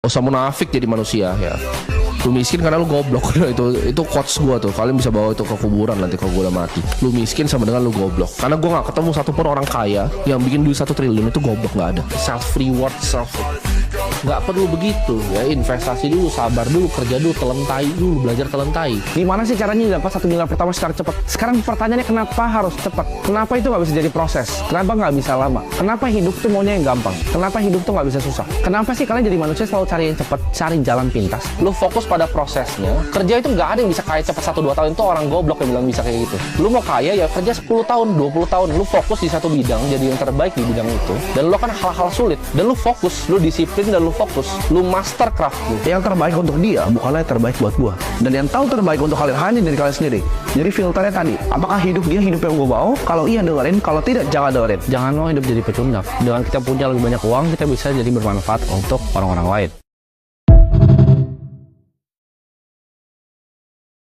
usah munafik jadi manusia ya. Lu miskin karena lu goblok. Itu quotes gua tuh. Kalian bisa bawa itu ke kuburan nanti kalau gua udah mati. Lu miskin sama dengan lu goblok. Karena gua gak ketemu satupun orang kaya yang bikin duit 1 triliun itu goblok, gak ada. Self reward, nggak perlu begitu ya. Investasi dulu, sabar dulu, kerja dulu, telentai dulu, belajar telentai. Gimana sih caranya dapat 1 miliar pertama secara cepat? Sekarang pertanyaannya kenapa harus cepat? Kenapa itu nggak bisa jadi proses? Kenapa nggak bisa lama? Kenapa hidup tuh maunya yang gampang? Kenapa hidup tuh nggak bisa susah? Kenapa sih kalian jadi manusia selalu cari yang cepat, cari jalan pintas? Lu fokus pada prosesnya. Kerja itu nggak ada yang bisa kaya cepat 1-2 tahun. Itu orang goblok yang bilang bisa kayak gitu. Lu mau kaya ya kerja 10 tahun, 20 tahun. Lu fokus di satu bidang, jadi yang terbaik di bidang itu. Dan lu kan hal-hal sulit. Dan lu fokus, lu disiplin dan lu fokus. Lu master craft lu. Yang terbaik untuk dia bukanlah yang terbaik buat gua. Dan yang tahu terbaik untuk kalian hanya dari kalian sendiri. Jadi filternya tadi, apakah hidup dia hidup yang gua mau? Kalau iya dengerin, kalau tidak jangan dengerin. Jangan mau hidup jadi pecundang. Dengan kita punya lebih banyak uang, kita bisa jadi bermanfaat untuk orang-orang lain.